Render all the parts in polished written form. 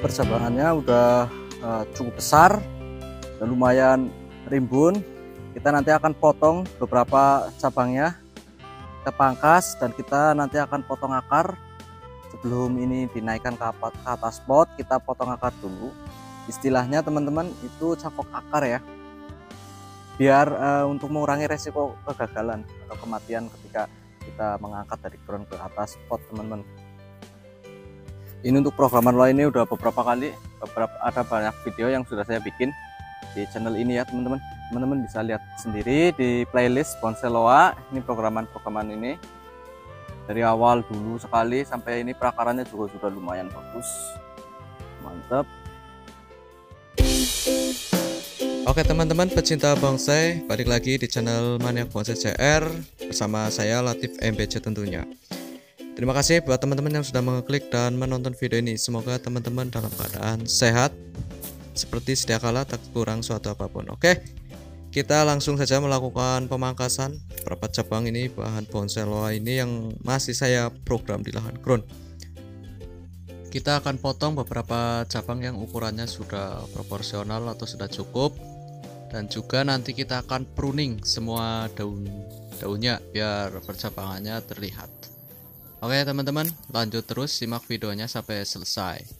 percabangannya udah cukup besar dan lumayan rimbun. Kita nanti akan potong beberapa cabangnya, kita pangkas dan kita nanti akan potong akar. Sebelum ini dinaikkan ke atas pot, kita potong akar dulu. Istilahnya teman-teman itu cangkok akar ya, biar untuk mengurangi resiko kegagalan atau kematian ketika kita mengangkat dari ground ke atas pot teman-teman. Ini untuk programan loa ini udah beberapa kali, ada banyak video yang sudah saya bikin di channel ini ya teman-teman. Teman-teman bisa lihat sendiri di playlist Bonsai Loa. Ini programan ini dari awal dulu sekali sampai ini perakarannya juga sudah lumayan bagus, mantap. Oke teman-teman pecinta bonsai, balik lagi di channel Maniak Bonsai CR bersama saya Latif MBC tentunya. Terima kasih buat teman-teman yang sudah mengeklik dan menonton video ini. Semoga teman-teman dalam keadaan sehat seperti sedia kala, tak kurang suatu apapun. Oke, kita langsung saja melakukan pemangkasan beberapa cabang ini bahan bonsai loa ini yang masih saya program di lahan ground. Kita akan potong beberapa cabang yang ukurannya sudah proporsional atau sudah cukup, dan juga nanti kita akan pruning semua daunnya biar percabangannya terlihat. Oke teman-teman, lanjut terus simak videonya sampai selesai.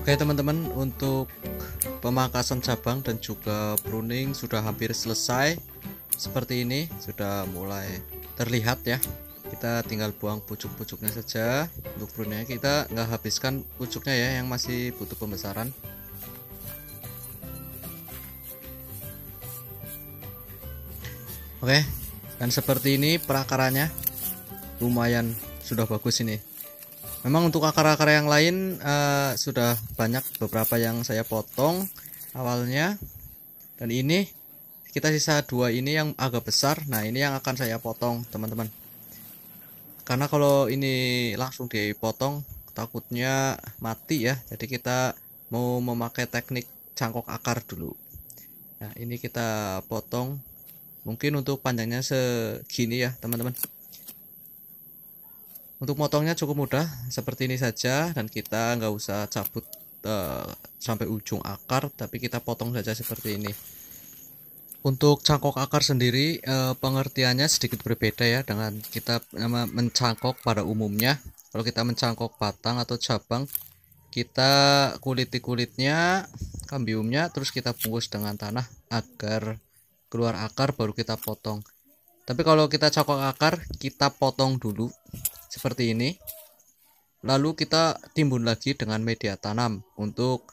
Oke teman-teman, untuk pemangkasan cabang dan juga pruning sudah hampir selesai. Seperti ini sudah mulai terlihat ya. Kita tinggal buang pucuk-pucuknya saja. Untuk pruningnya kita nggak habiskan pucuknya ya, yang masih butuh pembesaran. Oke, dan seperti ini perakarannya lumayan sudah bagus ini. Memang untuk akar-akar yang lain sudah banyak beberapa yang saya potong awalnya, dan ini kita sisa dua ini yang agak besar. Nah ini yang akan saya potong teman-teman, karena kalau ini langsung dipotong takutnya mati ya. Jadi kita mau memakai teknik cangkok akar dulu. Nah ini kita potong, mungkin untuk panjangnya segini ya teman-teman. Untuk motongnya cukup mudah seperti ini saja, dan kita nggak usah cabut sampai ujung akar, tapi kita potong saja seperti ini. Untuk cangkok akar sendiri pengertiannya sedikit berbeda ya dengan kita mencangkok pada umumnya. Kalau kita mencangkok batang atau cabang, kita kulitnya, kambiumnya, terus kita bungkus dengan tanah agar keluar akar, baru kita potong. Tapi kalau kita cangkok akar, kita potong dulu seperti ini, lalu kita timbun lagi dengan media tanam untuk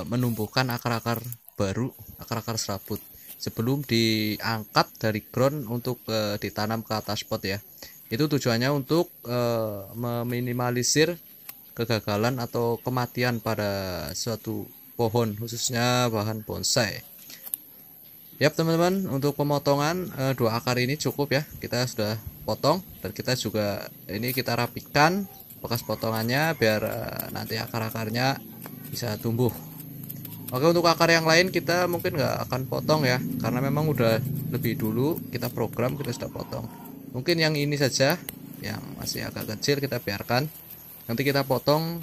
menumbuhkan akar-akar baru, akar-akar serabut, sebelum diangkat dari ground untuk ditanam ke atas pot ya. Itu tujuannya untuk meminimalisir kegagalan atau kematian pada suatu pohon, khususnya bahan bonsai. Yap teman-teman, untuk pemotongan dua akar ini cukup ya, kita sudah potong, dan kita juga ini kita rapikan bekas potongannya biar nanti akar-akarnya bisa tumbuh. Oke, untuk akar yang lain kita mungkin nggak akan potong ya, karena memang udah lebih dulu kita program, kita sudah potong. Mungkin yang ini saja yang masih agak kecil kita biarkan, nanti kita potong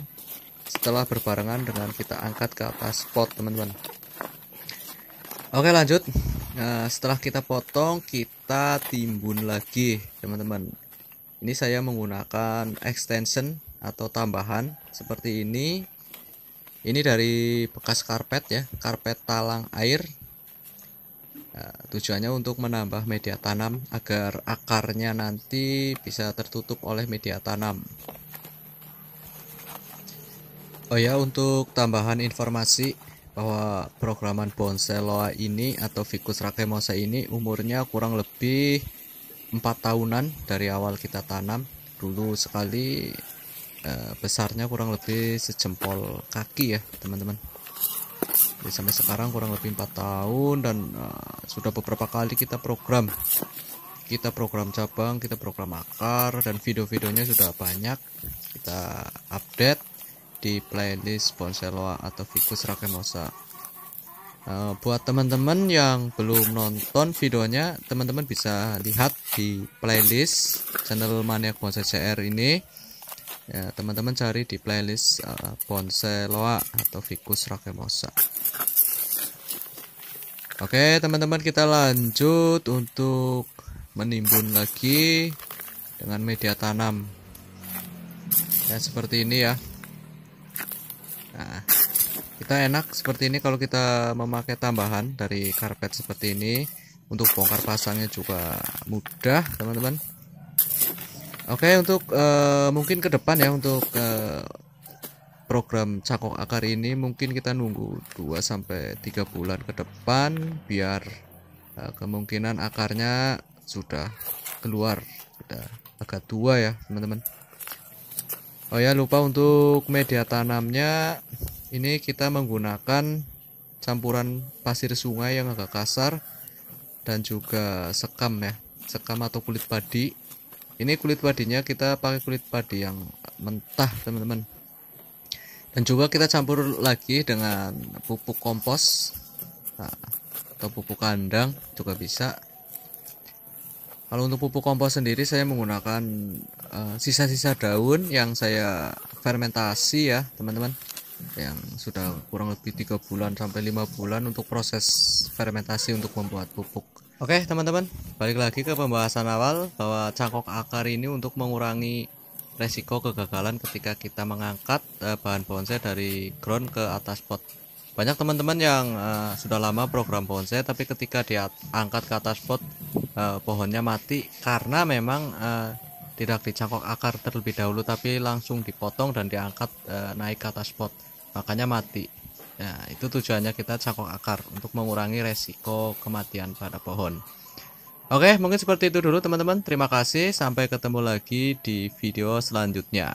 setelah berbarengan dengan kita angkat ke atas pot teman-teman. Oke lanjut. Nah, setelah kita potong, kita timbun lagi teman-teman. Ini saya menggunakan extension atau tambahan seperti ini. Ini dari bekas karpet ya, karpet talang air. Nah, tujuannya untuk menambah media tanam agar akarnya nanti bisa tertutup oleh media tanam. Oh ya, untuk tambahan informasi bahwa programan bonsai loa ini atau Ficus racemosa ini umurnya kurang lebih 4 tahunan dari awal kita tanam. Dulu sekali besarnya kurang lebih sejempol kaki ya teman-teman. Jadi sampai sekarang kurang lebih 4 tahun dan sudah beberapa kali kita program cabang, kita program akar, dan video-videonya sudah banyak kita update di playlist bonsai loa atau Ficus racemosa. Buat teman-teman yang belum nonton videonya, teman-teman bisa lihat di playlist channel Maniak Bonsai CR ini ya. Teman-teman cari di playlist bonsai loa atau Ficus racemosa. Oke teman-teman, kita lanjut untuk menimbun lagi dengan media tanam ya, seperti ini ya. Nah, kita enak seperti ini kalau kita memakai tambahan dari karpet seperti ini. Untuk bongkar pasangnya juga mudah teman-teman. Oke, untuk mungkin ke depan ya, untuk program cangkok akar ini mungkin kita nunggu 2-3 bulan ke depan biar kemungkinan akarnya sudah keluar, sudah agak tua ya teman-teman. Oh ya, lupa untuk media tanamnya, ini kita menggunakan campuran pasir sungai yang agak kasar dan juga sekam ya, sekam atau kulit padi. Ini kulit padinya kita pakai kulit padi yang mentah teman-teman. Dan juga kita campur lagi dengan pupuk kompos atau pupuk kandang juga bisa. Kalau untuk pupuk kompos sendiri saya menggunakan sisa-sisa daun yang saya fermentasi ya teman-teman, yang sudah kurang lebih 3 bulan sampai 5 bulan untuk proses fermentasi untuk membuat pupuk. Oke teman-teman, balik lagi ke pembahasan awal bahwa cangkok akar ini untuk mengurangi resiko kegagalan ketika kita mengangkat bahan bonsai dari ground ke atas pot. Banyak teman-teman yang sudah lama program bonsai tapi ketika diangkat ke atas pot pohonnya mati karena memang tidak dicangkok akar terlebih dahulu tapi langsung dipotong dan diangkat naik ke atas pot, makanya mati. Nah, itu tujuannya kita cangkok akar untuk mengurangi resiko kematian pada pohon. Oke, mungkin seperti itu dulu teman-teman. Terima kasih, sampai ketemu lagi di video selanjutnya.